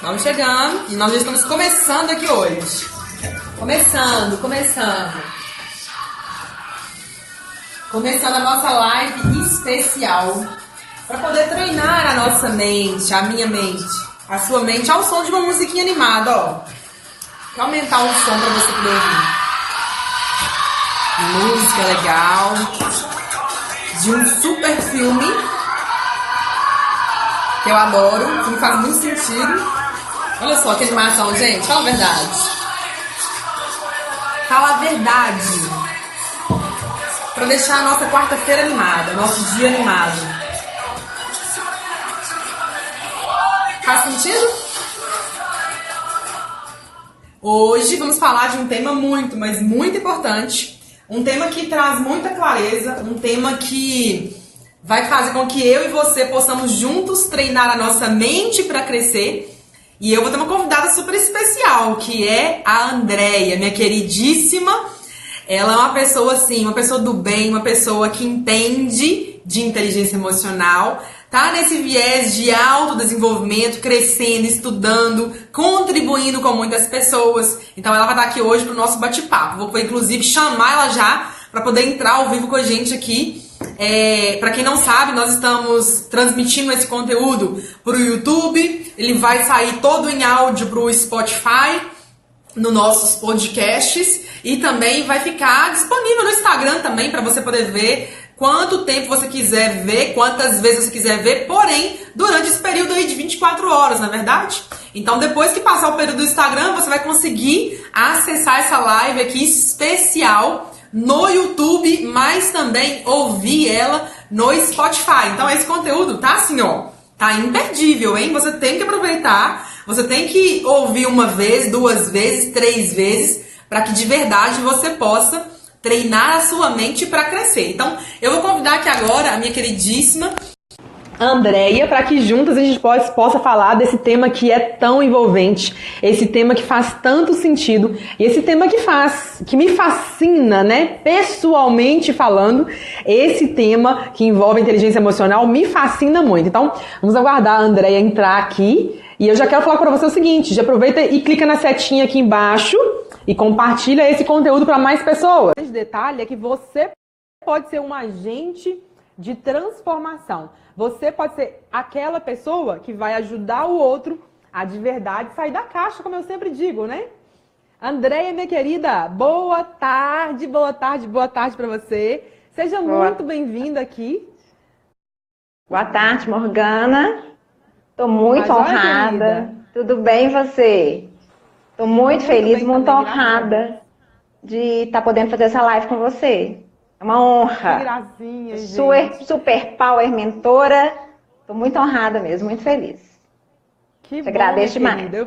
Vamos chegando e nós já estamos começando aqui hoje. Começando a nossa live especial para poder treinar a nossa mente, a minha mente, a sua mente ao som de uma musiquinha animada, ó. Pra aumentar o som para você poder ouvir. Música legal de um super filme que eu adoro, que me faz muito sentido. Olha só que animação, gente. Fala a verdade. Fala a verdade. Pra deixar a nossa quarta-feira animada, nosso dia animado. Faz sentido? Hoje vamos falar de um tema muito, mas muito importante. Um tema que traz muita clareza, um tema que vai fazer com que eu e você possamos juntos treinar a nossa mente para crescer. E eu vou ter uma convidada super especial, que é a Andréia, minha queridíssima. Ela é uma pessoa assim, uma pessoa do bem, uma pessoa que entende de inteligência emocional, tá nesse viés de autodesenvolvimento, crescendo, estudando, contribuindo com muitas pessoas. Então ela vai estar aqui hoje pro nosso bate-papo. Vou inclusive chamar ela já para poder entrar ao vivo com a gente aqui. Para quem não sabe, nós estamos transmitindo esse conteúdo para o YouTube. Ele vai sair todo em áudio para o Spotify, nos nossos podcasts, e também vai ficar disponível no Instagram também para você poder ver quanto tempo você quiser ver, quantas vezes você quiser ver, porém, durante esse período aí de 24 horas, não é verdade? Então, depois que passar o período do Instagram, você vai conseguir acessar essa live aqui especial no YouTube, mas também ouvir ela no Spotify. Então esse conteúdo tá assim, ó, tá imperdível, hein? Você tem que aproveitar, você tem que ouvir uma vez, duas vezes, três vezes, para que de verdade você possa treinar a sua mente para crescer. Então eu vou convidar aqui agora a minha queridíssima Andréia, para que juntas a gente possa falar desse tema que é tão envolvente, esse tema que faz tanto sentido, e esse tema que me fascina, né? Pessoalmente falando, esse tema que envolve inteligência emocional me fascina muito. Então, vamos aguardar a Andréia entrar aqui, e eu já quero falar para você o seguinte, já aproveita e clica na setinha aqui embaixo e compartilha esse conteúdo para mais pessoas. O detalhe é que você pode ser um agente de transformação. Você pode ser aquela pessoa que vai ajudar o outro a de verdade sair da caixa, como eu sempre digo, né? Andréia, minha querida, boa tarde para você. Seja muito bem-vinda aqui. Boa tarde, Morgana. Estou muito honrada. Tudo bem, você? Estou muito feliz, muito honrada de estar podendo fazer essa live com você. É uma honra. Que gracinha, gente. Super power mentora. Estou muito honrada mesmo, muito feliz. Que bom, agradeço demais. Querida.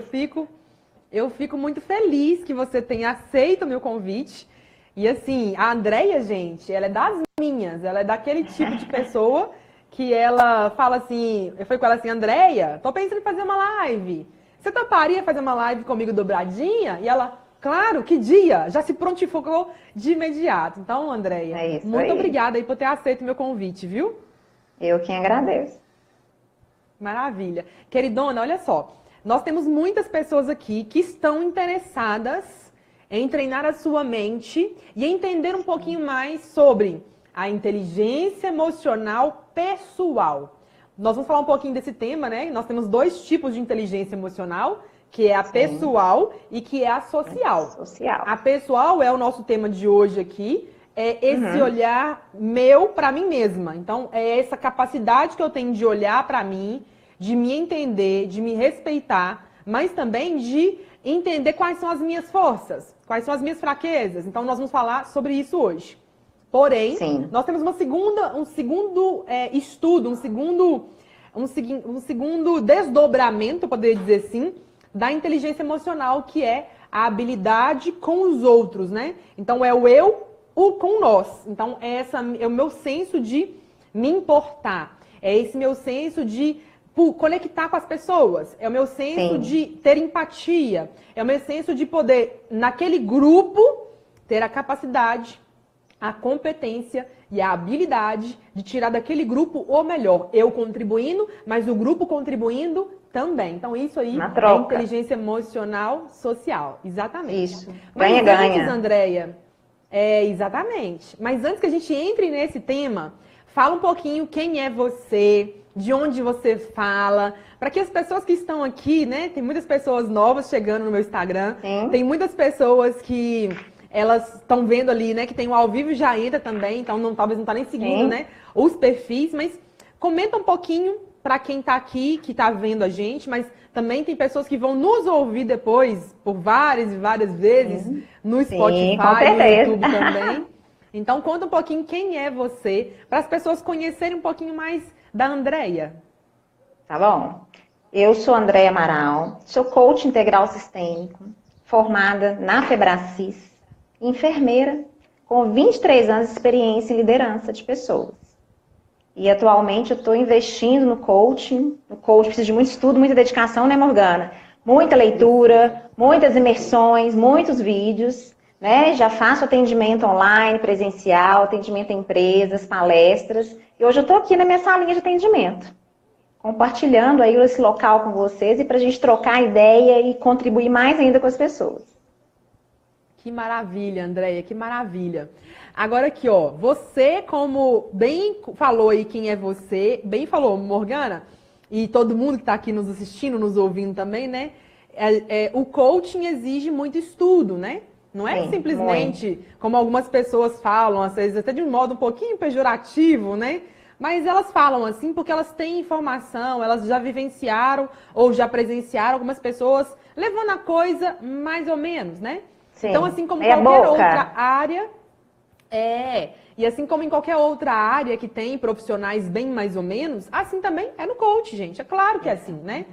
Eu fico muito feliz que você tenha aceito o meu convite. E assim, a Andréia, gente, ela é das minhas. Ela é daquele tipo de pessoa que ela fala assim... Eu falei com ela assim, Andréia, tô pensando em fazer uma live. Você toparia fazer uma live comigo dobradinha? E ela... Claro, que dia! Já se prontificou de imediato. Então, Andréia, muito obrigada aí por ter aceito o meu convite, viu? Eu quem agradeço. Maravilha. Queridona, olha só. Nós temos muitas pessoas aqui que estão interessadas em treinar a sua mente e entender um pouquinho mais sobre a inteligência emocional pessoal. Nós vamos falar um pouquinho desse tema, né? Nós temos dois tipos de inteligência emocional, que é a pessoal e que é a social. A pessoal é o nosso tema de hoje aqui, é esse olhar meu para mim mesma. Então, é essa capacidade que eu tenho de olhar para mim, de me entender, de me respeitar, mas também de entender quais são as minhas forças, quais são as minhas fraquezas. Então, nós vamos falar sobre isso hoje. Porém, nós temos um segundo estudo, um segundo desdobramento, poderia dizer assim, da inteligência emocional, que é a habilidade com os outros, né? Então, é o eu, o com nós. Então, é o meu senso de me importar. É esse meu senso de conectar com as pessoas. É o meu senso de ter empatia. É o meu senso de poder, naquele grupo, ter a capacidade a competência e a habilidade de tirar daquele grupo o melhor. Eu contribuindo, mas o grupo contribuindo também. Então, isso aí é inteligência emocional social. Exatamente. Isso. Mas antes, Andréia, exatamente. Mas antes que a gente entre nesse tema, fala um pouquinho quem é você, de onde você fala, para que as pessoas que estão aqui, né? Tem muitas pessoas novas chegando no meu Instagram, tem muitas pessoas que elas estão vendo ali, né? Que tem o ao vivo e já entra também, então talvez não tá nem seguindo, né? Os perfis, mas comenta um pouquinho para quem tá aqui, que tá vendo a gente, mas também tem pessoas que vão nos ouvir depois, por várias e várias vezes, no Spotify, no YouTube também. Então, conta um pouquinho quem é você, para as pessoas conhecerem um pouquinho mais da Andréia. Tá bom. Eu sou Andréia Amaral, sou coach integral sistêmico, formada na Febracis, enfermeira, com 23 anos de experiência em liderança de pessoas. E atualmente eu estou investindo no coaching. O coaching precisa de muito estudo, muita dedicação, né, Morgana? Muita leitura, muitas imersões, muitos vídeos, né? Já faço atendimento online, presencial, atendimento em empresas, palestras. E hoje eu estou aqui na minha salinha de atendimento, compartilhando aí esse local com vocês e para a gente trocar ideia e contribuir mais ainda com as pessoas. Que maravilha, Andréia, que maravilha. Agora aqui, ó, você, como bem falou aí quem é você, bem falou, Morgana, e todo mundo que está aqui nos assistindo, nos ouvindo também, né? O coaching exige muito estudo, né? Não é simplesmente, como algumas pessoas falam, às vezes até de um modo um pouquinho pejorativo, né? Mas elas falam assim porque elas têm informação, elas já vivenciaram ou já presenciaram algumas pessoas levando a coisa mais ou menos, né? Sim. Então, assim como qualquer outra área, e assim como em qualquer outra área que tem profissionais bem mais ou menos, assim também é no coach, gente. É claro que é assim, né?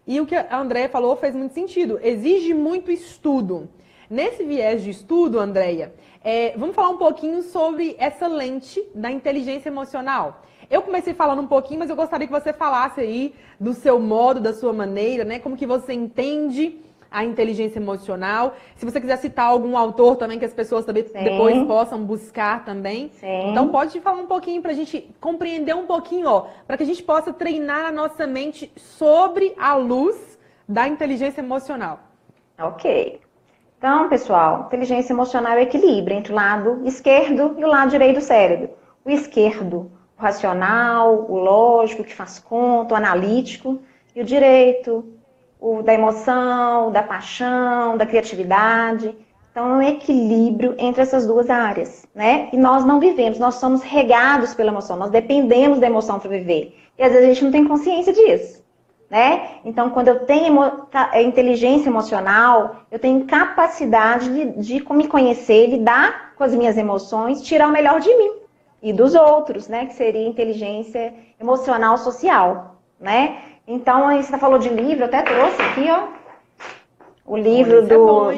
E o que a Andréia falou fez muito sentido. Exige muito estudo. Nesse viés de estudo, Andréia, vamos falar um pouquinho sobre essa lente da inteligência emocional. Eu comecei falando um pouquinho, mas eu gostaria que você falasse aí do seu modo, da sua maneira, né? Como que você entende a inteligência emocional. Se você quiser citar algum autor também, que as pessoas também depois possam buscar também. Sim. Então, pode falar um pouquinho para a gente compreender um pouquinho, ó, para que a gente possa treinar a nossa mente sobre a luz da inteligência emocional. Ok. Então, pessoal, inteligência emocional é o equilíbrio entre o lado esquerdo e o lado direito do cérebro. O esquerdo, o racional, o lógico, que faz conta, o analítico, e o direito, o da emoção, da paixão, da criatividade. Então, é um equilíbrio entre essas duas áreas, né? E nós não vivemos, nós somos regados pela emoção, nós dependemos da emoção para viver. E às vezes a gente não tem consciência disso, né? Então, quando eu tenho inteligência emocional, eu tenho capacidade de me conhecer, lidar com as minhas emoções, tirar o melhor de mim e dos outros, né? Que seria inteligência emocional social, né? Então, você falou de livro, eu até trouxe aqui, ó, o livro do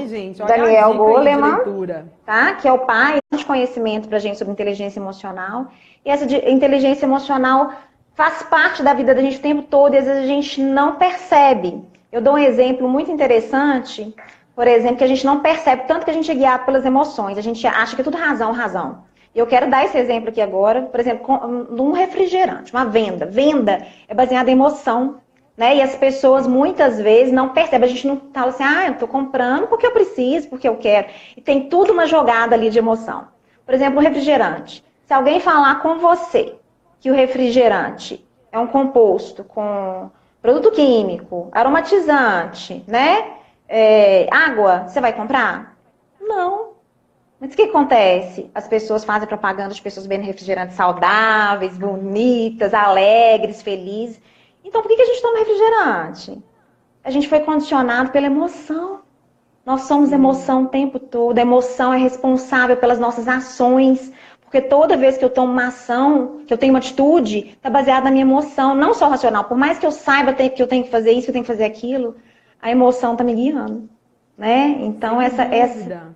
Daniel Goleman, tá? Que é o pai de conhecimento pra gente sobre inteligência emocional. E essa inteligência emocional faz parte da vida da gente o tempo todo e às vezes a gente não percebe. Eu dou um exemplo muito interessante, por exemplo, que a gente não percebe, tanto que a gente é guiado pelas emoções, a gente acha que é tudo razão, razão. Eu quero dar esse exemplo aqui agora, por exemplo, num refrigerante, uma venda. Venda é baseada em emoção, né? E as pessoas muitas vezes não percebem. A gente não fala assim, eu tô comprando porque eu preciso, porque eu quero. E tem tudo uma jogada ali de emoção. Por exemplo, o refrigerante. Se alguém falar com você que o refrigerante é um composto com produto químico, aromatizante, né? Água, você vai comprar? Não. Mas o que acontece? As pessoas fazem propaganda de pessoas bebendo refrigerantes saudáveis, bonitas, alegres, felizes. Então, por que a gente toma refrigerante? A gente foi condicionado pela emoção. Nós somos emoção o tempo todo. A emoção é responsável pelas nossas ações. Porque toda vez que eu tomo uma ação, que eu tenho uma atitude, está baseada na minha emoção, não só racional. Por mais que eu saiba que eu tenho que fazer isso, que eu tenho que fazer aquilo, a emoção está me guiando. Né? Então, essa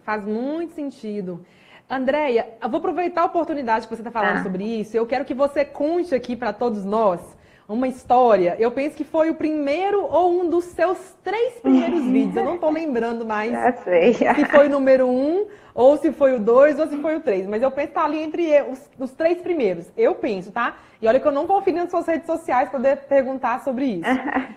faz muito sentido. Andréia, eu vou aproveitar a oportunidade que você está falando sobre isso. Eu quero que você conte aqui para todos nós uma história. Eu penso que foi o primeiro ou um dos seus 3 primeiros vídeos. Eu não tô lembrando mais se foi o número 1, ou se foi o 2, ou se foi o 3. Mas eu penso que tá ali entre os 3 primeiros. Eu penso, tá? E olha que eu não confio nas suas redes sociais para poder perguntar sobre isso.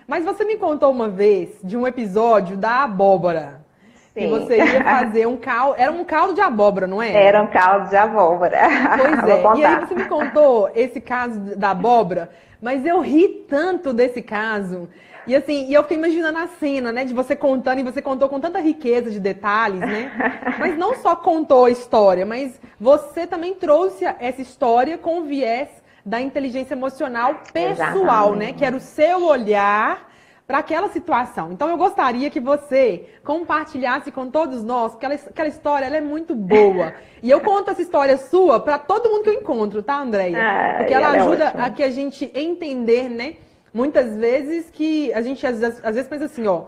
Mas você me contou uma vez de um episódio da abóbora. Sim. Que você ia fazer um caldo. Era um caldo de abóbora, não é? Era um caldo de abóbora. Pois é. E aí você me contou esse caso da abóbora, mas eu ri tanto desse caso. E assim, eu fiquei imaginando a cena, né? De você contando, e você contou com tanta riqueza de detalhes, né? Mas não só contou a história, mas você também trouxe essa história com o viés da inteligência emocional pessoal, né? Que era o seu olhar para aquela situação. Então eu gostaria que você compartilhasse com todos nós, porque aquela história ela é muito boa. E eu conto essa história sua para todo mundo que eu encontro, tá, Andréia? Porque ela ajuda a que a gente entender, né? Muitas vezes que a gente às vezes pensa assim, ó,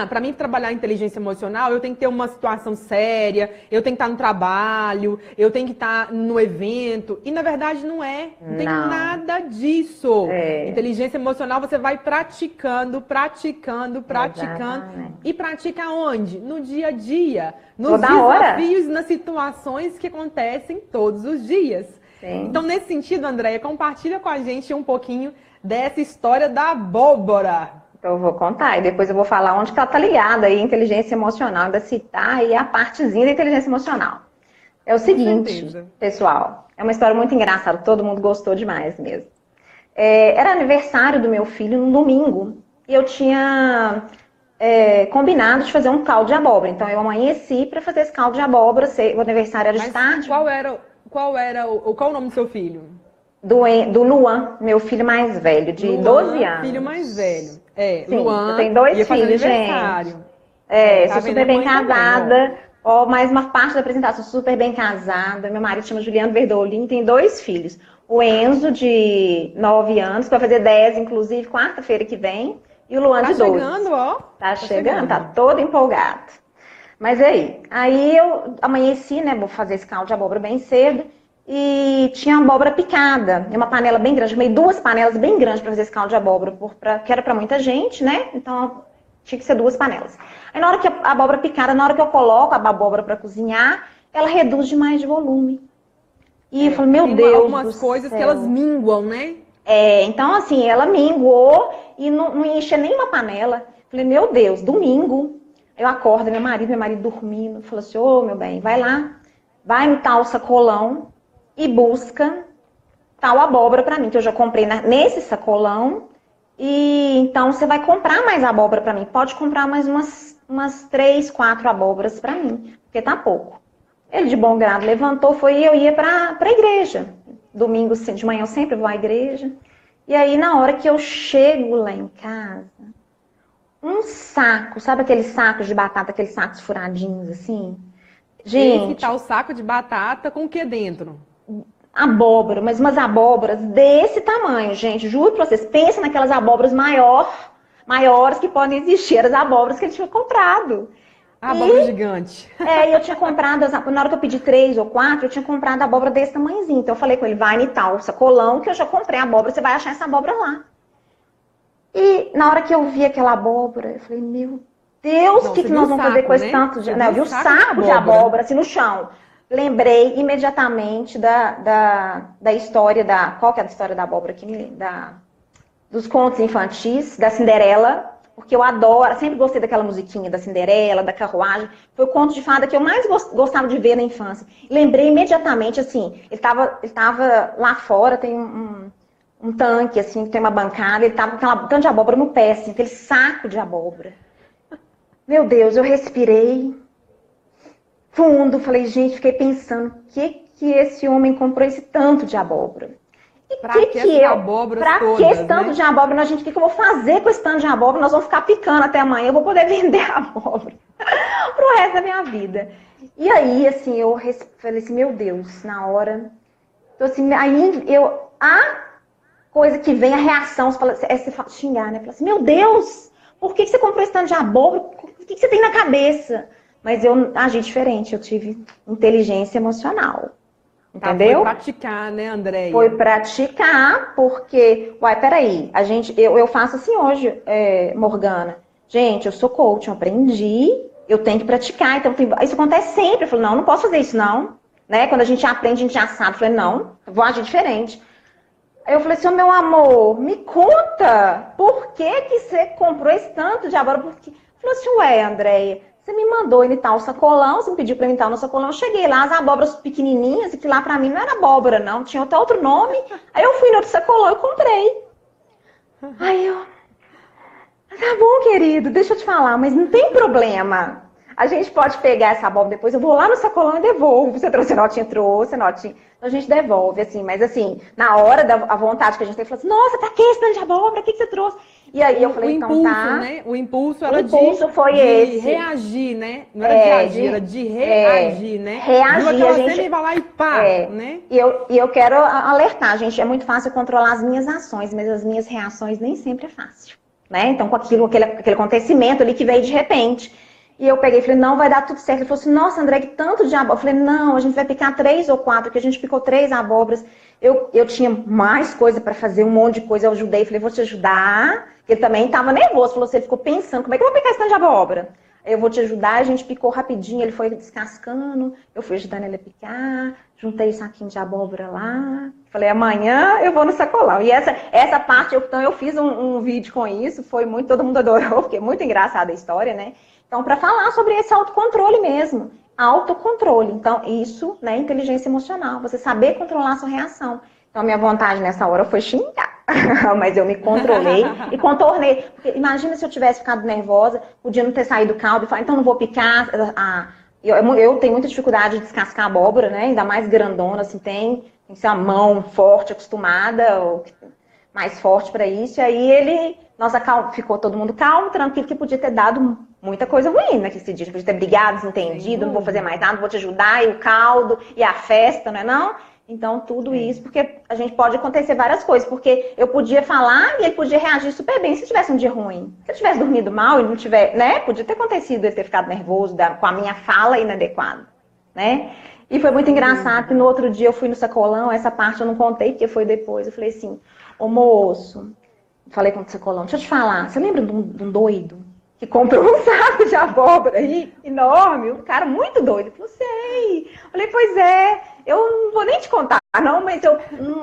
para mim trabalhar inteligência emocional, eu tenho que ter uma situação séria, eu tenho que estar no trabalho, eu tenho que estar no evento. E na verdade não é. Não tem nada disso. Inteligência emocional você vai praticando. Exatamente. E pratica onde? No dia a dia. Nos desafios, nas situações que acontecem todos os dias. Sim. Então, nesse sentido, Andréia, compartilha com a gente um pouquinho dessa história da abóbora. Então, eu vou contar e depois eu vou falar onde que ela tá ligada aí, inteligência emocional, ainda citar aí a partezinha da inteligência emocional. É o seguinte, pessoal, é uma história muito engraçada, todo mundo gostou demais mesmo. Era aniversário do meu filho no domingo e eu tinha combinado de fazer um caldo de abóbora. Então, eu amanheci para fazer esse caldo de abóbora, o aniversário era de tarde. Qual o nome do seu filho? Do Luan, meu filho mais velho, de Luan, 12 anos. Filho mais velho. Sim, Luan, eu tenho 2 filhos, gente. Sou super bem casada. Ó, mais uma parte da apresentação, sou super bem casada. Meu marido chama Juliano Verdolin, tem 2 filhos. O Enzo, de 9 anos, que vai fazer 10, inclusive, quarta-feira que vem. E o Luan, de 12. Tá chegando, ó. Tá chegando, tá todo empolgado. Mas aí eu amanheci, né, vou fazer esse caldo de abóbora bem cedo. E tinha abóbora picada, uma panela bem grande, meio 2 panelas bem grandes para fazer esse caldo de abóbora, que era para muita gente, né? Então tinha que ser 2 panelas. Aí na hora que a abóbora picada, na hora que eu coloco a abóbora para cozinhar, ela reduz demais de volume. E eu falei, meu Deus, algumas coisas que elas minguam, né? Então assim, ela minguou e não enchia nenhuma panela. Falei, meu Deus, domingo. Eu acordo, meu marido dormindo, falou assim, meu bem, vai lá, vai no tal sacolão e busca tal abóbora para mim, que eu já comprei nesse sacolão. E então você vai comprar mais abóbora para mim. Pode comprar mais umas 3, 4 abóboras para mim, porque tá pouco. Ele de bom grado levantou, foi e eu ia para a igreja. Domingo de manhã eu sempre vou à igreja. E aí na hora que eu chego lá em casa, um saco, sabe aqueles sacos de batata, aqueles sacos furadinhos assim? Gente, esse tá o saco de batata com o que dentro? Abóbora, mas umas abóboras desse tamanho, gente. Juro pra vocês, pensa naquelas abóboras maiores que podem existir. As abóboras que ele tinha comprado. Abóbora gigante. E eu tinha comprado, na hora que eu pedi 3 ou 4, eu tinha comprado abóbora desse tamanhozinho. Então eu falei com ele, vai em tal sacolão que eu já comprei a abóbora, você vai achar essa abóbora lá. E na hora que eu vi aquela abóbora, eu falei, meu Deus, o que nós vamos fazer com esse tanto de... Eu vi o saco de abóbora assim no chão. Lembrei imediatamente da história qual que é a história da abóbora aqui? Dos contos infantis, da Cinderela, porque eu adoro, sempre gostei daquela musiquinha da Cinderela, da carruagem. Foi o conto de fada que eu mais gostava de ver na infância. Lembrei imediatamente, assim, ele tava lá fora, tem um tanque, assim, tem uma bancada, ele tava com aquele tanto de abóbora no pé, assim, aquele saco de abóbora. Meu Deus, eu respirei fundo, falei, gente, fiquei pensando, o que esse homem comprou esse tanto de abóbora? E pra que esse tanto de abóbora, gente, o que eu vou fazer com esse tanto de abóbora? Nós vamos ficar picando até amanhã, eu vou poder vender a abóbora pro resto da minha vida. E aí, assim, eu falei assim, meu Deus, na hora. Então, assim, aí a coisa que vem, a reação, você fala, xingar, né? Fala assim, meu Deus, por que você comprou esse tanto de abóbora? O que você tem na cabeça? Mas eu agi diferente, eu tive inteligência emocional. Entendeu? Foi praticar, né, Andréia? Foi praticar, porque, peraí, eu faço assim hoje, Morgana. Gente, eu sou coach, eu aprendi, eu tenho que praticar, então isso acontece sempre. Eu falo, não posso fazer isso, não. Né? Quando a gente aprende, a gente já sabe. Eu falei, não, eu vou agir diferente. Aí eu falei assim, meu amor, me conta, por que você comprou esse tanto de abóbora? Porque... Falei assim, Andréia, você me mandou imitar o sacolão, você me pediu pra imitar o sacolão, eu cheguei lá, as abóboras pequenininhas, e que lá pra mim não era abóbora, não, tinha até outro nome. Aí eu fui no outro sacolão e comprei. Aí eu, tá bom, querido, deixa eu te falar, mas não tem problema. A gente pode pegar essa abóbora depois, eu vou lá no sacolão e devolvo. Você trouxe notinha, notinha. Então a gente devolve, assim, mas assim, na hora da vontade que a gente tem, fala assim, nossa, pra que esse tanto de abóbora? O que você trouxe? E aí eu falei, então tá. Né? O impulso era de reagir, né? Não era de agir, era de reagir, né? Reagir, a gente vai lá e pá, né? E eu quero alertar, gente, é muito fácil controlar as minhas ações, mas as minhas reações nem sempre é fácil, né? Então com aquele acontecimento ali que veio de repente. E eu peguei e falei, não, vai dar tudo certo. Ele falou assim, nossa, André, que tanto de abóbora. Eu falei, não, a gente vai picar 3 ou 4, porque a gente picou 3 abóboras. Eu tinha mais coisa para fazer, um monte de coisa. Eu ajudei, falei, vou te ajudar. Ele também estava nervoso, falou assim, ele ficou pensando, como é que eu vou picar esse tanto de abóbora? Eu vou te ajudar, a gente picou rapidinho, ele foi descascando, eu fui ajudando ele a picar, juntei o saquinho de abóbora lá. Falei, amanhã eu vou no sacolão. E essa parte, então eu fiz um vídeo com isso, foi muito, todo mundo adorou, porque é muito engraçada a história, né? Então, para falar sobre esse autocontrole mesmo. Autocontrole. Então, isso, né, inteligência emocional. Você saber controlar a sua reação. Então, a minha vontade nessa hora foi xingar. Mas eu me controlei e contornei. Porque imagina se eu tivesse ficado nervosa, podia não ter saído do caldo e falar, então não vou picar. Eu tenho muita dificuldade de descascar abóbora, né? Ainda mais grandona, assim, tem que ser uma mão forte, acostumada, ou mais forte para isso. E aí ficou todo mundo calmo, tranquilo, que podia ter dado muita coisa ruim naquele dia. Podia ter brigado, desentendido, não vou fazer mais nada, não vou te ajudar, e o caldo, e a festa, não é não? Então, tudo isso, porque a gente pode acontecer várias coisas, porque eu podia falar e ele podia reagir super bem se tivesse um dia ruim. Se ele tivesse dormido mal e não tiver, né? Podia ter acontecido ele ter ficado nervoso com a minha fala inadequada, né? E foi muito engraçado que no outro dia eu fui no sacolão, essa parte eu não contei, porque foi depois. Eu falei assim, ô moço, falei com o sacolão, deixa eu te falar, você lembra de um doido que comprou um saco de abóbora aí, enorme, um cara muito doido? Eu falei, sei. Eu falei, pois é, eu não vou nem te contar, não, mas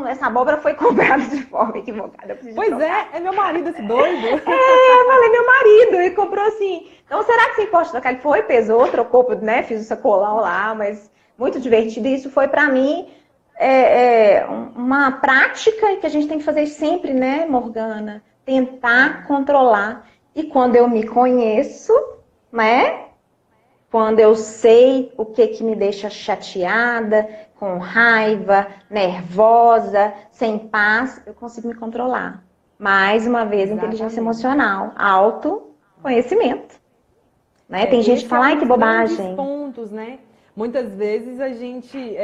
essa abóbora foi comprada de forma equivocada. Pois é meu marido esse doido. Eu falei, meu marido, ele comprou assim. Então, será que você pode trocar? Ele foi, pesou, trocou, né, fiz o sacolão lá, mas muito divertido. E isso foi pra mim uma prática que a gente tem que fazer sempre, né, Morgana? Tentar controlar. E quando eu me conheço, né? Quando eu sei o que me deixa chateada, com raiva, nervosa, sem paz, eu consigo me controlar. Mais uma vez, inteligência emocional, autoconhecimento. Né? Tem gente que fala, ai, que bobagem. Pontos, né? Muitas vezes a gente,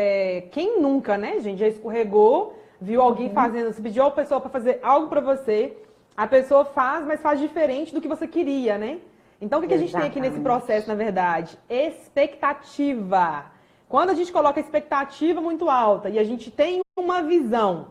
quem nunca, né, gente, já escorregou, viu alguém fazendo, você pediu a pessoa para fazer algo para você, a pessoa faz, mas faz diferente do que você queria, né? Então, o que a gente tem aqui nesse processo, na verdade? Expectativa. Quando a gente coloca a expectativa muito alta e a gente tem uma visão,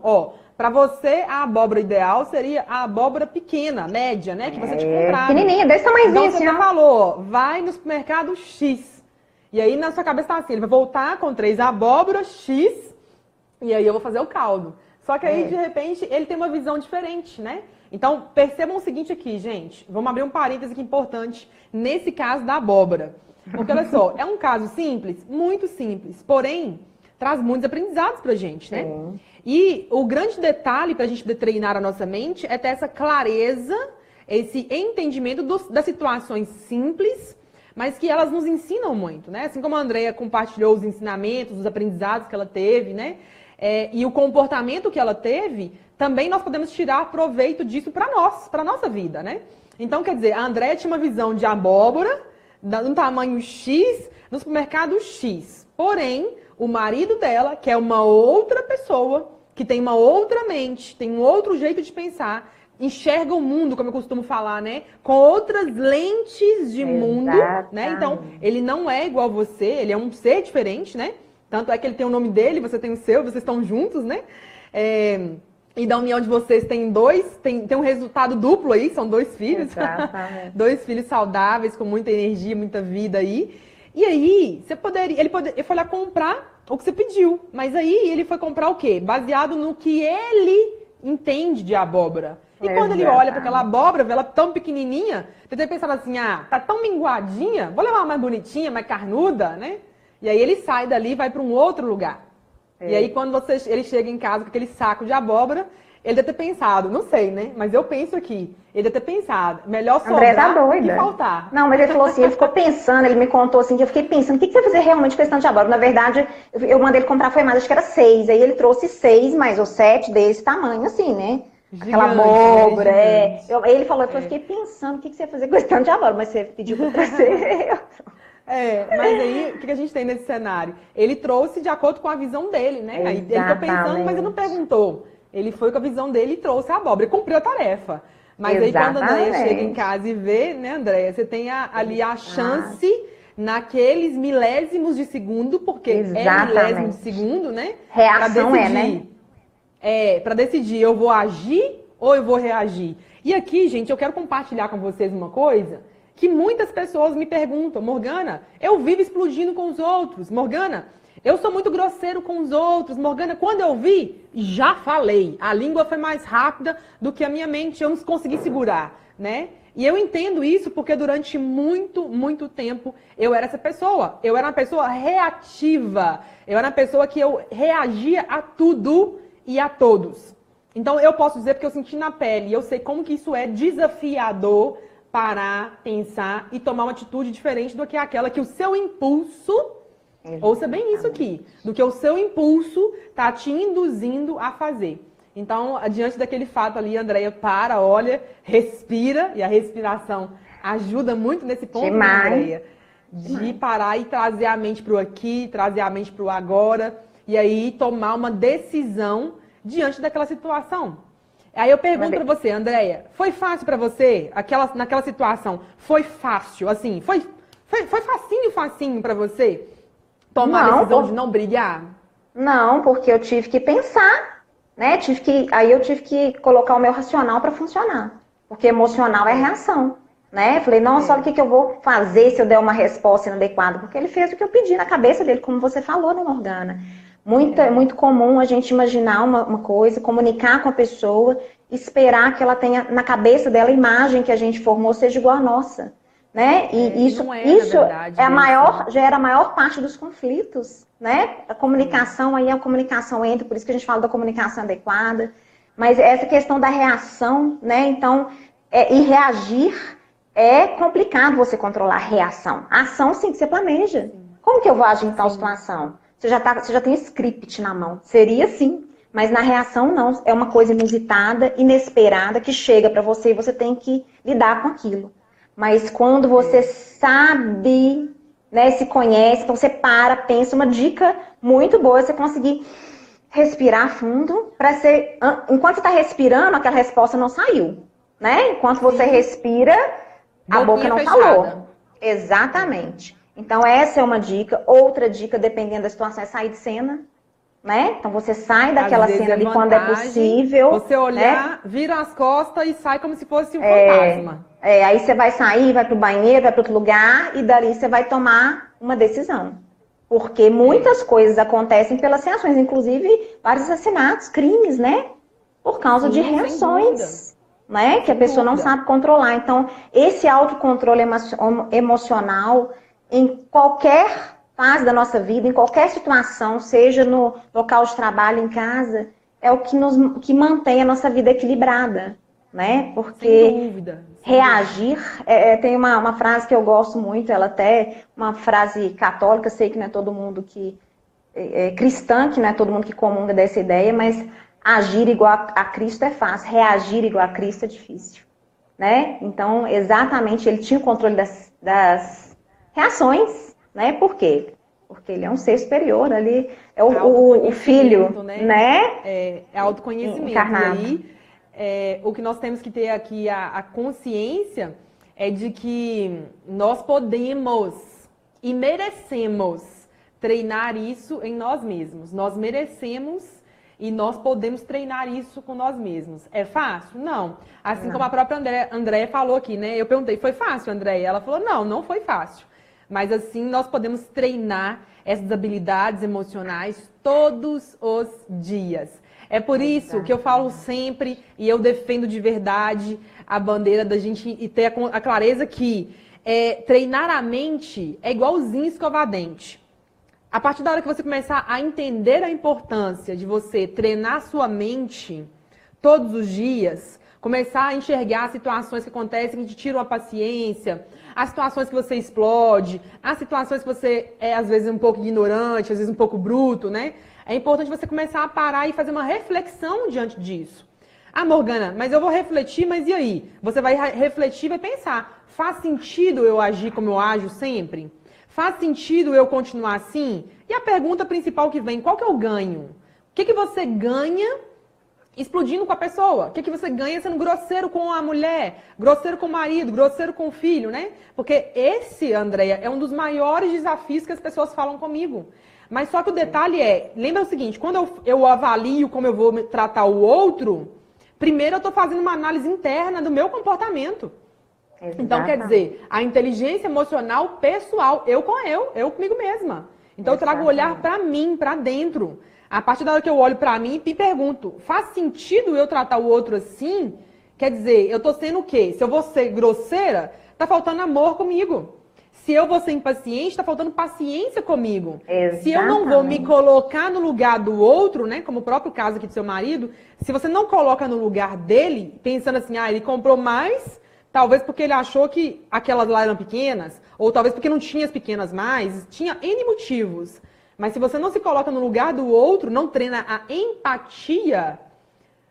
para você a abóbora ideal seria a abóbora pequena, média, né? Que você tinha comprado. Pequenininha, desse tamanhozinho. Então, você falou, vai no supermercado X. E aí, na sua cabeça tá assim, ele vai voltar com 3 abóboras X e aí eu vou fazer o caldo. Só que aí, de repente, ele tem uma visão diferente, né? Então, percebam o seguinte aqui, gente. Vamos abrir um parêntese aqui importante nesse caso da abóbora. Porque, olha só, é um caso simples, muito simples. Porém, traz muitos aprendizados pra gente, né? E o grande detalhe pra gente poder treinar a nossa mente é ter essa clareza, esse entendimento das situações simples, mas que elas nos ensinam muito, né? Assim como a Andrea compartilhou os ensinamentos, os aprendizados que ela teve, né? E o comportamento que ela teve, também nós podemos tirar proveito disso para nossa vida, né? Então, quer dizer, a Andrea tinha uma visão de abóbora, no tamanho X, no supermercado X. Porém, o marido dela, que é uma outra pessoa, que tem uma outra mente, tem um outro jeito de pensar, enxerga o mundo, como eu costumo falar, né? Com outras lentes de mundo, né? Então, ele não é igual a você, ele é um ser diferente, né? Tanto é que ele tem o nome dele, você tem o seu, vocês estão juntos, né? E da união de vocês tem um resultado duplo aí, são 2 filhos. Exatamente. 2 filhos saudáveis, com muita energia, muita vida aí. E aí, ele foi lá comprar o que você pediu. Mas aí ele foi comprar o quê? Baseado no que ele entende de abóbora. E quando ele olha para aquela abóbora, vê ela tão pequenininha, você deve pensar assim, tá tão minguadinha, vou levar uma mais bonitinha, mais carnuda, né? E aí ele sai dali e vai para um outro lugar. E aí quando ele chega em casa com aquele saco de abóbora, ele deve ter pensado, não sei, né? Mas eu penso aqui, ele deve ter pensado, melhor sobrar do que faltar. Não, mas ele falou assim, ele ficou pensando, ele me contou assim, que eu fiquei pensando, o que você vai fazer realmente com esse tanto de abóbora? Na verdade, eu mandei ele comprar, foi mais, acho que era 6. Aí ele trouxe 6, mais ou 7 desse tamanho, assim, né? Gigante, aquela abóbora, Ele falou, eu fiquei pensando, o que você vai fazer com esse tanto de abóbora? Mas você pediu pra trazer. Mas aí, o que a gente tem nesse cenário? Ele trouxe de acordo com a visão dele, né? Aí ele ficou pensando, mas ele não perguntou. Ele foi com a visão dele e trouxe a abóbora. Ele cumpriu a tarefa. Mas aí quando a Andréia chega em casa e vê, né, Andréia, você tem ali a chance naqueles milésimos de segundo, porque é milésimo de segundo, né? Reação né? Para decidir, eu vou agir ou eu vou reagir. E aqui, gente, eu quero compartilhar com vocês uma coisa que muitas pessoas me perguntam, Morgana, eu vivo explodindo com os outros. Morgana, eu sou muito grosseiro com os outros. Morgana, quando eu vi, já falei. A língua foi mais rápida do que a minha mente, eu não consegui segurar, né? E eu entendo isso porque durante muito, muito tempo eu era essa pessoa. Eu era uma pessoa reativa. Eu era uma pessoa que eu reagia a tudo e a todos. Então eu posso dizer porque eu senti na pele. E eu sei como que isso é desafiador parar, pensar e tomar uma atitude diferente do que aquela que o seu impulso, ouça bem isso aqui, do que o seu impulso está te induzindo a fazer. Então, diante daquele fato ali, a Andréia para, olha, respira, e a respiração ajuda muito nesse ponto, né, Andréia? De parar e trazer a mente para o aqui, trazer a mente para o agora, e aí tomar uma decisão diante daquela situação. Aí eu pergunto pra você, Andréia, foi fácil pra você, naquela situação, foi fácil, assim, foi facinho pra você tomar a decisão de não brigar? Não, porque eu tive que pensar, né, aí eu tive que colocar o meu racional pra funcionar, porque emocional é reação, né, falei, nossa, olha o que eu vou fazer se eu der uma resposta inadequada, porque ele fez o que eu pedi na cabeça dele, como você falou, né, Morgana? Muito comum a gente imaginar uma coisa, comunicar com a pessoa, esperar que ela tenha na cabeça dela a imagem que a gente formou seja igual à nossa, né? E isso gera a maior parte dos conflitos, né? A comunicação aí, a comunicação entra, por isso que a gente fala da comunicação adequada, mas essa questão da reação, né? Então, e reagir é complicado você controlar a reação. A ação, sim, que você planeja. Como que eu vou agir em tal situação? Você já tem script na mão. Seria sim, mas na reação não. É uma coisa inusitada, inesperada, que chega pra você e você tem que lidar com aquilo. Mas quando você sabe, né, se conhece, então você pensa, uma dica muito boa é você conseguir respirar fundo, enquanto você está respirando, aquela resposta não saiu, né? Enquanto você respira, a boca não falou. Exatamente. Então, essa é uma dica. Outra dica, dependendo da situação, é sair de cena, né? Então, você sai daquela cena ali quando é possível. Você olhar, né? Vira as costas e sai como se fosse um fantasma. Aí você vai sair, vai pro banheiro, vai para outro lugar e dali você vai tomar uma decisão. Porque muitas coisas acontecem pelas reações, inclusive vários assassinatos, crimes, né? Por causa de reações, né? Que a pessoa não sabe controlar. Então, esse autocontrole emocional em qualquer fase da nossa vida, em qualquer situação, seja no local de trabalho, em casa, é o que mantém a nossa vida equilibrada, né? Porque reagir, tem uma frase que eu gosto muito, ela até uma frase católica, sei que não é todo mundo que é cristã, que não é todo mundo que comunga dessa ideia, mas agir igual a Cristo é fácil, reagir igual a Cristo é difícil, né? Então, exatamente, ele tinha o controle das reações, né? Por quê? Porque ele é um ser superior, ali é o filho, né? É autoconhecimento. Encarnado. E aí, o que nós temos que ter aqui, a consciência, é de que nós podemos e merecemos treinar isso em nós mesmos. Nós merecemos e nós podemos treinar isso com nós mesmos. É fácil? Não. Assim como a própria Andréia falou aqui, né? Eu perguntei, foi fácil, Andréia? Ela falou, não foi fácil. Mas assim, nós podemos treinar essas habilidades emocionais todos os dias. É por isso que eu falo sempre, e eu defendo de verdade a bandeira da gente e ter a clareza que treinar a mente é igualzinho escovar dente. A partir da hora que você começar a entender a importância de você treinar sua mente todos os dias, começar a enxergar as situações que acontecem que te tiram a paciência, as situações que você explode, as situações que você é às vezes um pouco ignorante, às vezes um pouco bruto, né? É importante você começar a parar e fazer uma reflexão diante disso. Ah, Morgana, mas eu vou refletir, mas e aí? Você vai refletir e vai pensar, faz sentido eu agir como eu ajo sempre? Faz sentido eu continuar assim? E a pergunta principal que vem, qual que é o ganho? O que você ganha explodindo com a pessoa? O que você ganha sendo grosseiro com a mulher, grosseiro com o marido, grosseiro com o filho, né? Porque esse, Andréia, é um dos maiores desafios que as pessoas falam comigo. Mas só que o detalhe lembra o seguinte, quando eu avalio como eu vou tratar o outro, primeiro eu estou fazendo uma análise interna do meu comportamento. Exatamente. Então, quer dizer, a inteligência emocional pessoal, eu comigo mesma. Então, eu trago o olhar para mim, para dentro. A partir da hora que eu olho para mim e me pergunto, faz sentido eu tratar o outro assim? Quer dizer, eu tô sendo o quê? Se eu vou ser grosseira, tá faltando amor comigo. Se eu vou ser impaciente, tá faltando paciência comigo. Exatamente. Se eu não vou me colocar no lugar do outro, né, como o próprio caso aqui do seu marido, se você não coloca no lugar dele, pensando assim, ele comprou mais, talvez porque ele achou que aquelas lá eram pequenas, ou talvez porque não tinha as pequenas mais, tinha N motivos. Mas se você não se coloca no lugar do outro, não treina a empatia,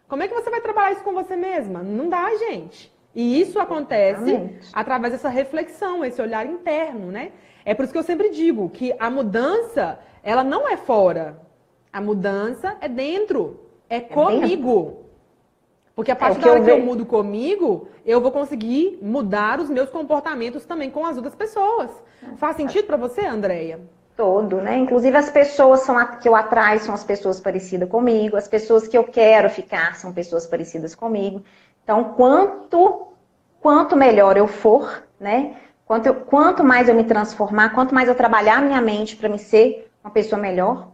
como é que você vai trabalhar isso com você mesma? Não dá, gente. E isso acontece através dessa reflexão, esse olhar interno, né? É por isso que eu sempre digo que a mudança, ela não é fora. A mudança é dentro. É comigo. Dentro. Porque a partir da hora que eu mudo comigo, eu vou conseguir mudar os meus comportamentos também com as outras pessoas. Faz sentido para você, Andréia? Todo, né? Inclusive as pessoas que eu atraio são as pessoas parecidas comigo, as pessoas que eu quero ficar são pessoas parecidas comigo. Então, quanto melhor eu for, né? Quanto mais eu me transformar, quanto mais eu trabalhar a minha mente para me ser uma pessoa melhor,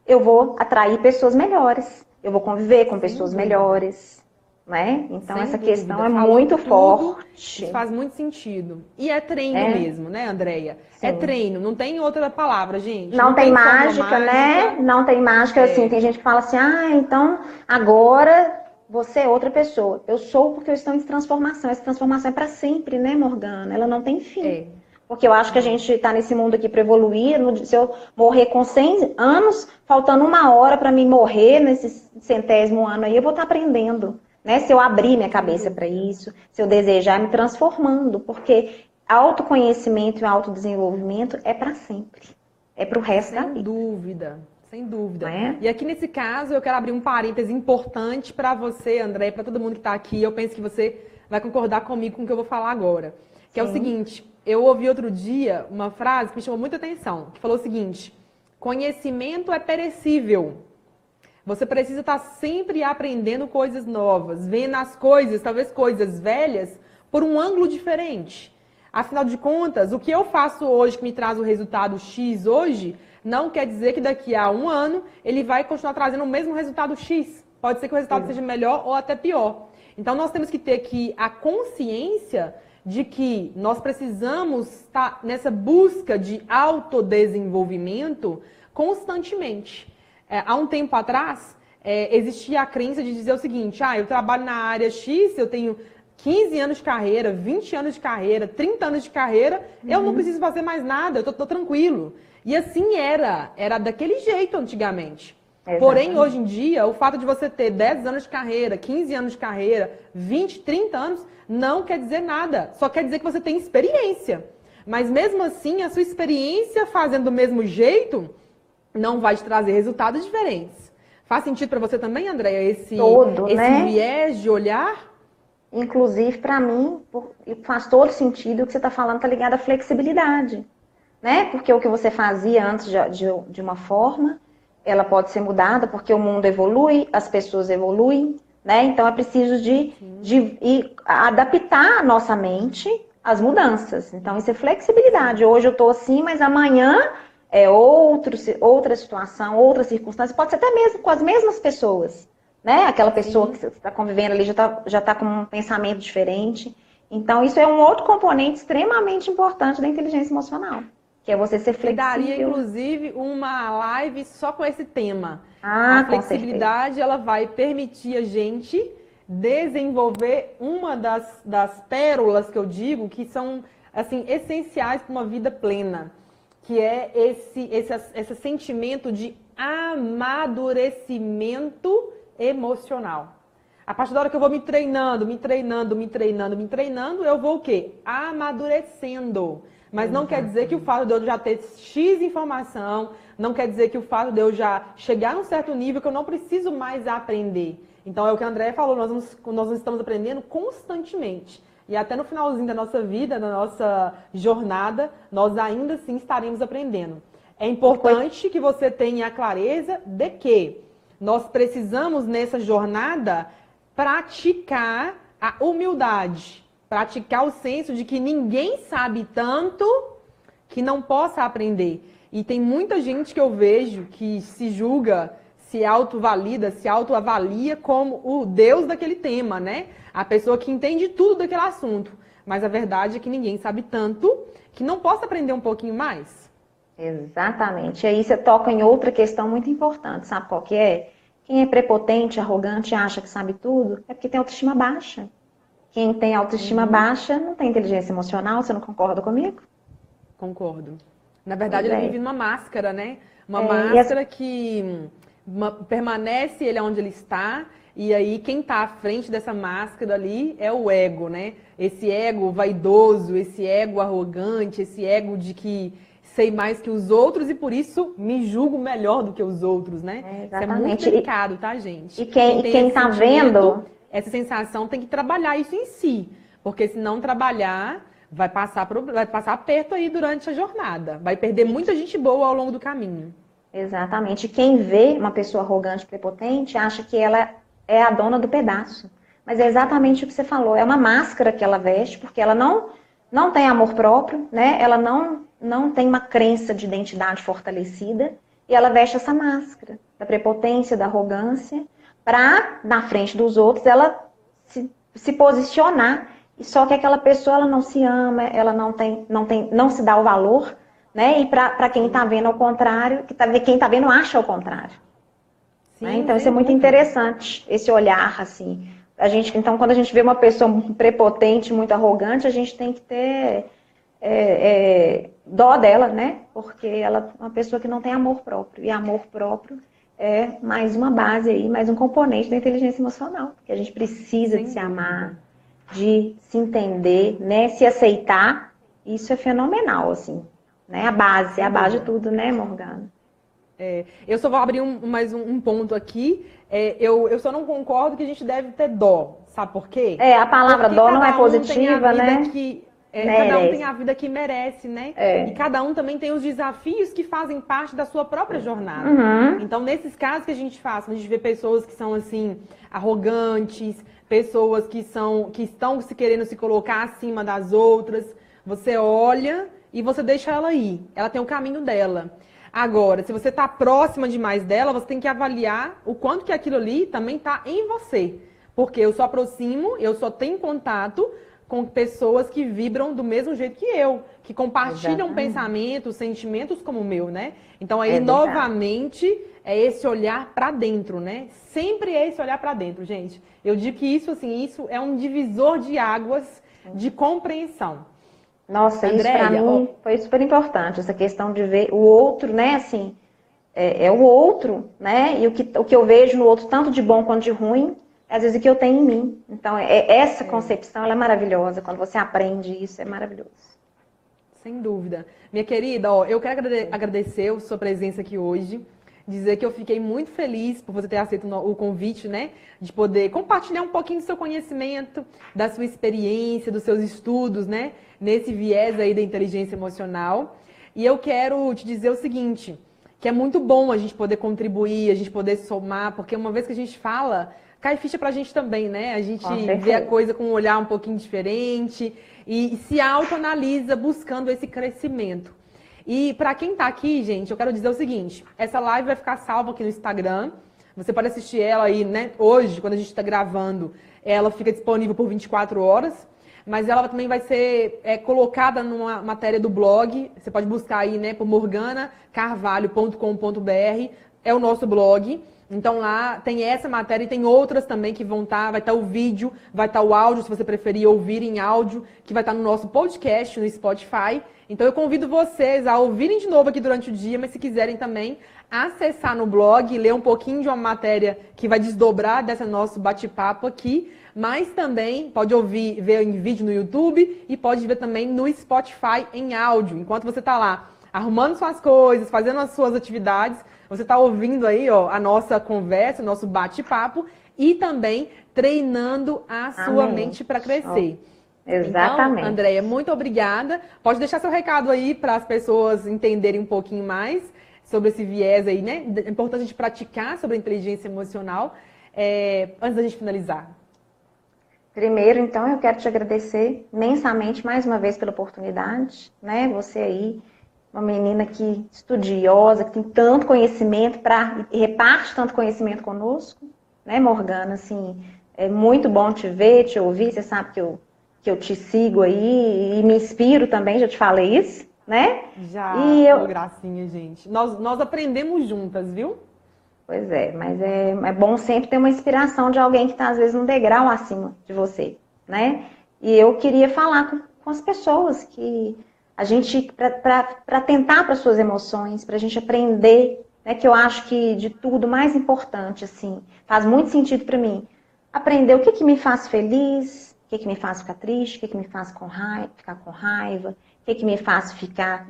eu vou atrair pessoas melhores. Eu vou conviver com pessoas melhores. Né? Então, essa questão é muito forte. Isso faz muito sentido. E é treino mesmo, né, Andréia? Sim. É treino, não tem outra palavra, gente. Não tem mágica, né? Não tem mágica, assim. Tem gente que fala assim, então agora você é outra pessoa. Eu sou porque eu estou em transformação. Essa transformação é para sempre, né, Morgana? Ela não tem fim. Porque eu acho que a gente está nesse mundo aqui para evoluir. Se eu morrer com 100 anos, faltando 1 hora para mim morrer nesse 100º ano aí, eu vou estar aprendendo. Né? Se eu abrir minha cabeça para isso, se eu desejar me transformando, porque autoconhecimento e autodesenvolvimento é para sempre. É para o resto da vida. Sem dúvida, sem dúvida. E aqui nesse caso eu quero abrir um parêntese importante para você, André, para todo mundo que está aqui. Eu penso que você vai concordar comigo com o que eu vou falar agora. Que é o seguinte, eu ouvi outro dia uma frase que me chamou muita atenção, que falou o seguinte, conhecimento é perecível. Você precisa estar sempre aprendendo coisas novas, vendo as coisas, talvez coisas velhas, por um ângulo diferente. Afinal de contas, o que eu faço hoje que me traz o resultado X hoje, não quer dizer que daqui a 1 ano ele vai continuar trazendo o mesmo resultado X. Pode ser que o resultado seja melhor ou até pior. Então nós temos que ter aqui a consciência de que nós precisamos estar nessa busca de autodesenvolvimento constantemente. Há um tempo atrás, existia a crença de dizer o seguinte, eu trabalho na área X, eu tenho 15 anos de carreira, 20 anos de carreira, 30 anos de carreira, eu não preciso fazer mais nada, eu tô tranquilo. E assim era daquele jeito antigamente. Exatamente. Porém, hoje em dia, o fato de você ter 10 anos de carreira, 15 anos de carreira, 20, 30 anos, não quer dizer nada, só quer dizer que você tem experiência. Mas mesmo assim, a sua experiência fazendo do mesmo jeito não vai te trazer resultados diferentes. Faz sentido para você também, Andréia, esse viés de olhar? Inclusive, para mim, faz todo sentido o que você está falando, está ligado à flexibilidade. né? Porque o que você fazia antes de uma forma, ela pode ser mudada, porque o mundo evolui, as pessoas evoluem, né? Então é preciso de adaptar a nossa mente às mudanças. Então isso é flexibilidade. Hoje eu estou assim, mas amanhã é outra situação, outra circunstância, pode ser até mesmo com as mesmas pessoas, né? Aquela pessoa que você está convivendo ali já tá com um pensamento diferente. Então isso é um outro componente extremamente importante da inteligência emocional, que é você ser flexível. Daria, inclusive, uma live só com esse tema. A flexibilidade, ela vai permitir a gente desenvolver uma das pérolas que eu digo que são, assim, essenciais para uma vida plena, que é esse sentimento de amadurecimento emocional. A partir da hora que eu vou me treinando, eu vou o quê? Amadurecendo. Mas não quer dizer que o fato de eu já ter X informação, não quer dizer que o fato de eu já chegar num certo nível que eu não preciso mais aprender. Então é o que a Andréia falou, nós estamos aprendendo constantemente. E até no finalzinho da nossa vida, da nossa jornada, nós ainda assim estaremos aprendendo. É importante que você tenha a clareza de que nós precisamos, nessa jornada, praticar a humildade, praticar o senso de que ninguém sabe tanto que não possa aprender. E tem muita gente que eu vejo que se julga, se autovalida, se autoavalia como o Deus daquele tema, né? A pessoa que entende tudo daquele assunto. Mas a verdade é que ninguém sabe tanto que não possa aprender um pouquinho mais. Exatamente. E aí você toca em outra questão muito importante, sabe qual que é? Quem é prepotente, arrogante, acha que sabe tudo, é porque tem autoestima baixa. Quem tem autoestima baixa não tem inteligência emocional, você não concorda comigo? Concordo. Na verdade, ele vive numa máscara, né? Uma máscara que permanece ele onde ele está, e aí quem está à frente dessa máscara ali é o ego, né? Esse ego vaidoso, esse ego arrogante, esse ego de que sei mais que os outros e por isso me julgo melhor do que os outros, né? Isso é muito delicado, tá, gente? E quem tá vendo... Essa sensação tem que trabalhar isso em si, porque se não trabalhar, vai passar aperto aí durante a jornada. Vai perder muita gente boa ao longo do caminho. Exatamente. Quem vê uma pessoa arrogante, prepotente, acha que ela é a dona do pedaço. Mas é exatamente o que você falou. É uma máscara que ela veste, porque ela não tem amor próprio, né? Ela não tem uma crença de identidade fortalecida. E ela veste essa máscara da prepotência, da arrogância, para, na frente dos outros, ela se posicionar. E só que aquela pessoa ela não se ama, ela não se dá o valor, né? E para quem está vendo ao contrário, quem está vendo acha ao contrário. Sim, né? Então isso é muito interessante, esse olhar, assim. Então, quando a gente vê uma pessoa prepotente, muito arrogante, a gente tem que ter dó dela, né? Porque ela é uma pessoa que não tem amor próprio. E amor próprio é mais uma base aí, mais um componente da inteligência emocional. Porque a gente precisa de se amar, de se entender, né? Se aceitar. Isso é fenomenal, assim. Né? A base de tudo, né, Morgana? Eu só vou abrir mais um ponto aqui. Eu só não concordo que a gente deve ter dó. Sabe por quê? A palavra porque dó não é positiva, né? Cada um tem a vida que merece, né? E cada um também tem os desafios que fazem parte da sua própria jornada. Uhum. Então, nesses casos que a gente faz, a gente vê pessoas que são, assim, arrogantes, pessoas que estão se querendo se colocar acima das outras, você olha e você deixa ela ir. Ela tem o caminho dela. Agora, se você está próxima demais dela, você tem que avaliar o quanto que aquilo ali também está em você. Porque eu só aproximo, eu só tenho contato com pessoas que vibram do mesmo jeito que eu, que compartilham pensamentos, sentimentos como o meu, né? Então aí, novamente, é esse olhar para dentro, né? Sempre é esse olhar para dentro, gente. Eu digo que isso é um divisor de águas de compreensão. Nossa, Andréia, isso para mim foi super importante, essa questão de ver o outro, né? Assim, é o outro, né? E o que eu vejo no outro, tanto de bom quanto de ruim, às vezes o que eu tenho em mim. Então, essa concepção ela é maravilhosa. Quando você aprende isso, é maravilhoso. Sem dúvida. Minha querida, eu quero agradecer a sua presença aqui hoje. Dizer que eu fiquei muito feliz por você ter aceito o convite, né? De poder compartilhar um pouquinho do seu conhecimento, da sua experiência, dos seus estudos, né? Nesse viés aí da inteligência emocional. E eu quero te dizer o seguinte, que é muito bom a gente poder contribuir, a gente poder somar, porque uma vez que a gente fala, cai ficha pra gente também, né? A gente vê a coisa com um olhar um pouquinho diferente e se autoanalisa buscando esse crescimento. E para quem tá aqui, gente, eu quero dizer o seguinte, essa live vai ficar salva aqui no Instagram, você pode assistir ela aí, né? Hoje, quando a gente está gravando, ela fica disponível por 24 horas, mas ela também vai ser colocada numa matéria do blog, você pode buscar aí, né, por morganacarvalho.com.br, é o nosso blog. Então lá tem essa matéria e tem outras também que vão estar, vai estar o vídeo, vai estar o áudio, se você preferir ouvir em áudio, que vai estar no nosso podcast, no Spotify. Então eu convido vocês a ouvirem de novo aqui durante o dia, mas se quiserem também acessar no blog, ler um pouquinho de uma matéria que vai desdobrar desse nosso bate-papo aqui, mas também pode ouvir, ver em vídeo no YouTube e pode ver também no Spotify em áudio, enquanto você está lá arrumando suas coisas, fazendo as suas atividades, você está ouvindo aí, ó, a nossa conversa, o nosso bate-papo e também treinando a sua mente para crescer. Exatamente. Então, Andréia, muito obrigada. Pode deixar seu recado aí para as pessoas entenderem um pouquinho mais sobre esse viés aí, né? É importante a gente praticar sobre a inteligência emocional antes da gente finalizar. Primeiro, então, eu quero te agradecer imensamente mais uma vez pela oportunidade, né? Você aí, uma menina que estudiosa, que tem tanto conhecimento e reparte tanto conhecimento conosco, né, Morgana? Assim, é muito bom te ver, te ouvir. Você sabe que eu te sigo aí e me inspiro também, já te falei isso, né? Já, gracinha, gente. Nós aprendemos juntas, viu? Pois é, mas é bom sempre ter uma inspiração de alguém que está, às vezes, um degrau acima de você, né? E eu queria falar com as pessoas que a gente, para atentar para suas emoções, para a gente aprender, né? Que eu acho que de tudo, mais importante, assim, faz muito sentido para mim, aprender o que me faz feliz, o que me faz ficar triste, o que me faz ficar com raiva, o que me faz ficar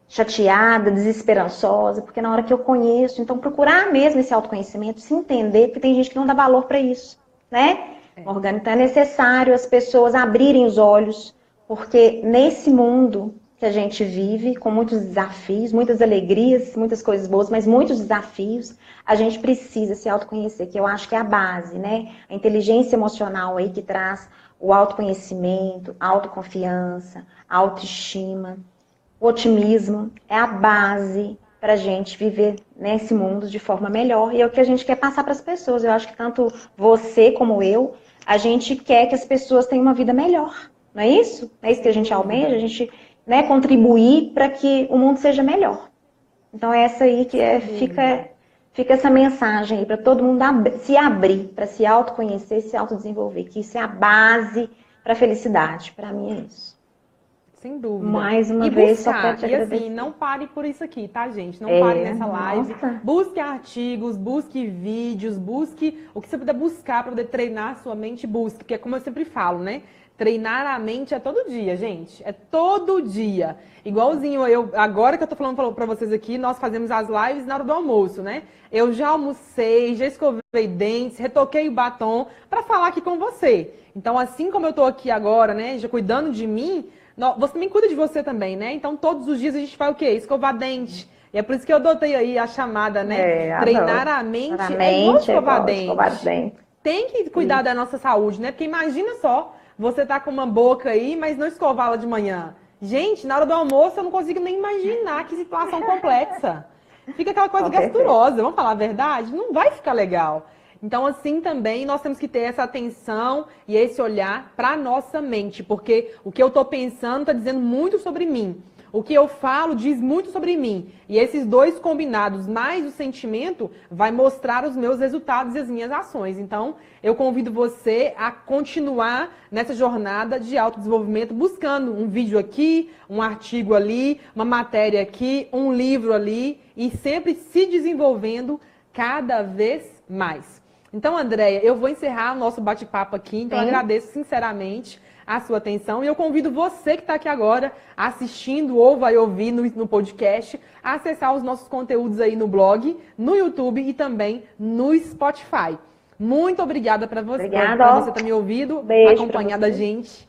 chateada, desesperançosa, porque na hora que eu conheço, então procurar mesmo esse autoconhecimento, se entender, porque tem gente que não dá valor para isso, né? Morgana, então é necessário as pessoas abrirem os olhos, porque nesse mundo que a gente vive, com muitos desafios, muitas alegrias, muitas coisas boas, mas muitos desafios, a gente precisa se autoconhecer, que eu acho que é a base, né? A inteligência emocional aí que traz o autoconhecimento, a autoconfiança, a autoestima, o otimismo, é a base para a gente viver nesse mundo de forma melhor. E é o que a gente quer passar para as pessoas. Eu acho que tanto você como eu, a gente quer que as pessoas tenham uma vida melhor. Não é isso? Não é isso que a gente almeja? A gente, né, contribuir para que o mundo seja melhor. Então é essa aí que fica essa mensagem aí para todo mundo se abrir, para se autoconhecer, se autodesenvolver. Que isso é a base para a felicidade. Para mim é isso. Sem dúvida. Mais uma vez, só quero te agradecer. E assim, não pare por isso aqui, tá, gente? Não pare nessa live. Nossa. Busque artigos, busque vídeos, busque o que você puder buscar para poder treinar a sua mente, busque. Porque é como eu sempre falo, né? Treinar a mente é todo dia, gente. É todo dia. Igualzinho agora que eu tô falando pra vocês aqui, nós fazemos as lives na hora do almoço, né? Eu já almocei, já escovei dentes, retoquei o batom para falar aqui com você. Então, assim como eu tô aqui agora, né, já cuidando de mim, você também cuida de você também, né? Então, todos os dias a gente faz o quê? Escovar dente. E é por isso que eu adotei aí a chamada, né? Treinar a mente é igual escovar dente. Tem que cuidar da nossa saúde, né? Porque imagina só, você tá com uma boca aí, mas não escová-la de manhã. Gente, na hora do almoço eu não consigo nem imaginar que situação complexa. Fica aquela coisa gasturosa, vamos falar a verdade? Não vai ficar legal. Então, assim também, nós temos que ter essa atenção e esse olhar para a nossa mente, porque o que eu estou pensando está dizendo muito sobre mim. O que eu falo diz muito sobre mim. E esses dois combinados, mais o sentimento, vai mostrar os meus resultados e as minhas ações. Então, eu convido você a continuar nessa jornada de autodesenvolvimento, buscando um vídeo aqui, um artigo ali, uma matéria aqui, um livro ali, e sempre se desenvolvendo cada vez mais. Então, Andréia, eu vou encerrar o nosso bate-papo aqui. Então, eu agradeço sinceramente a sua atenção. E eu convido você que está aqui agora assistindo ou vai ouvir no podcast, a acessar os nossos conteúdos aí no blog, no YouTube e também no Spotify. Muito obrigada para você, por você ter me ouvido, acompanhado a gente.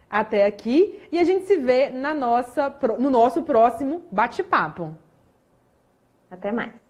até aqui e a gente se vê no nosso próximo bate-papo. Até mais.